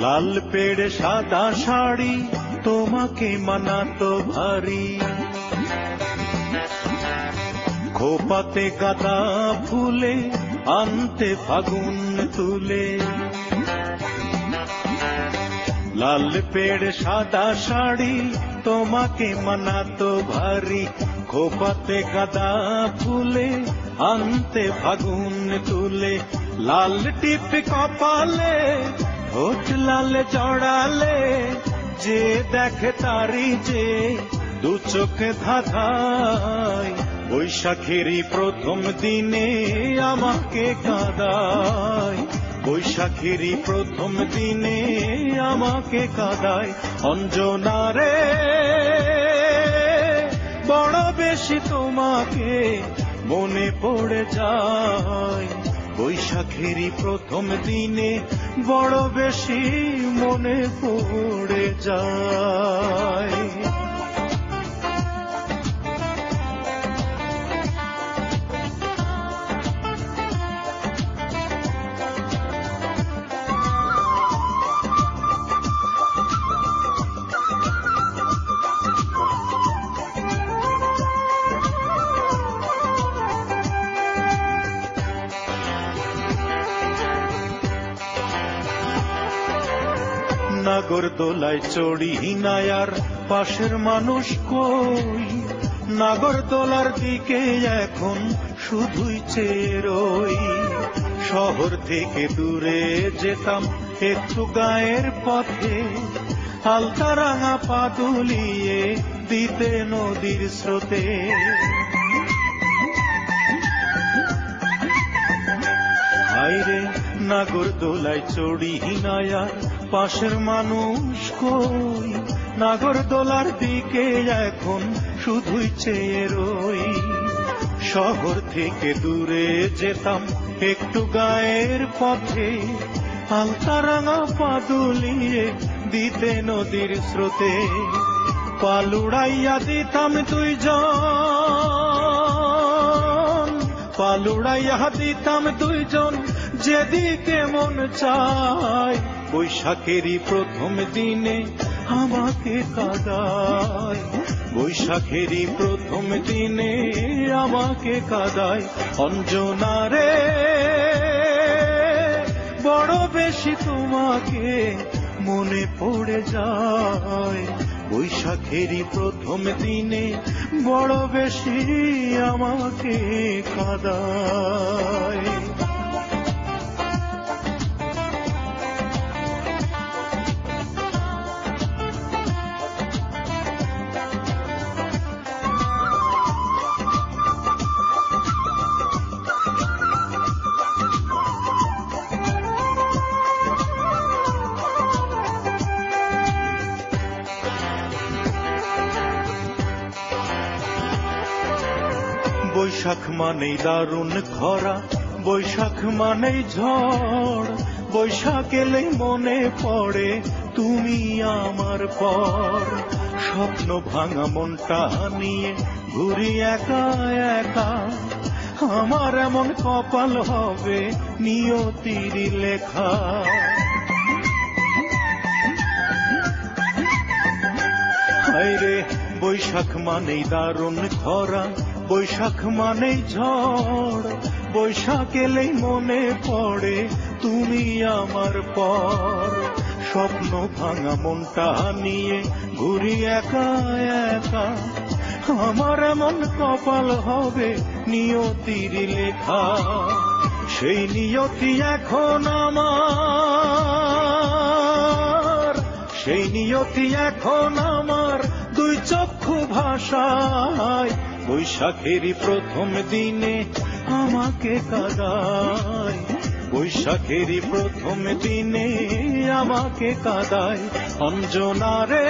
লাল পেড়ে সাদা শাড়ি তোমাকে মানাতো ভারী, খোপাতে গাঁদা ফুলে আনতে ফাগুন তুলে। লাল পেড়ে সাদা শাড়ি তোমাকে মানাতো ভারী, খোপাতে গাঁদা ফুলে আনতে ফাগুন তুলে। লাল টিপ কপালে ঠোঁট লাল জড়ালে, যে দেখে তারি যে দু চোখে ধাঁধায়। বৈশাখেরই প্রথম দিনে আমাকে কাঁদায়, বৈশাখেরই প্রথম দিনে আমাকে কাঁদায়। অঞ্জনা রে বড় বেশি তোমাকে মনে পড়ে যায়, বৈশাখেরই প্রথম দিনে বড় বেশি মনে পড়ে যায়। নাগরদোলায় চড়ি নায়ার পাশের মানুষ কই, নাগরদোলার দিকে এখন শুধুই চেয়ে রই। শহর থেকে দূরে যেতাম একটু গায়ের পথে, হালকা রাঙা পা দুলিয়ে দিতে নদীর স্রোতে। হায়রে নাগরদোলায় চড়ি নায়ার পাশের মানুষ কই, নাগরদোলার দিকে এখন শুধুই চেয়ে রই। শহর থেকে দূরে যেতাম একটু গায়ের পথে, হালকা রাঙা পা দুলিয়ে দিতে নদীর স্রোতে। পালুড়াইয়া দিতাম দুইজন, পালুড়াইয়া দিতাম দুইজন যেদিকে মন চায়। বৈশাখেরই প্রথম দিনে আমাকে কাঁদায়, বৈশাখেরই প্রথম দিনে আমাকে কাঁদায়। অঞ্জনা রে বড় বেশি তোমাকে মনে পড়ে যায়, বৈশাখেরই প্রথম দিনে বড় বেশি আমাকে কাঁদায়। বৈশাখ মানেই দারুণ খরা, বৈশাখ মানেই ঝড়, বৈশাখ এলেই মনে পড়ে তুমি আমার পর। স্বপ্ন ভাঙা মনটা নিয়ে ঘুরি একা একা, আমার এমন কপাল হবে নিয়তির লেখা। হায়রে বৈশাখ মানেই দারুণ খরা, বৈশাখ মানেই ঝড়, বৈশাখ এলেই মনে পড়ে তুমি আমার পর। স্বপ্ন ভাঙা মনটা নিয়ে ঘুরি একা একা, আমার এমন কপাল হবে নিয়তির লেখা। সেই নিয়তি এখন আমার, সেই নিয়তি এখন আমার দুই চক্ষু ভাষায়। বৈশাখেরই প্রথম দিনে আমাকে কাঁদায়, বৈশাখেরই প্রথম দিনে আমাকে কাঁদায়। অঞ্জনা রে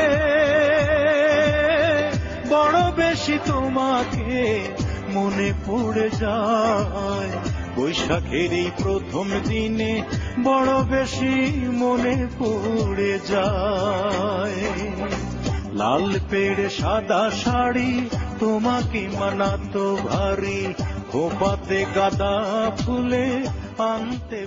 বড় বেশি তোমাকে মনে পড়ে যায়, বৈশাখেরই প্রথম দিনে বড় বেশি মনে পড়ে যায়। লাল পেড়ে সাদা শাড়ি তোমাকে মানাতো ভারী, খোপাতে গাঁদা ফুলে আনতে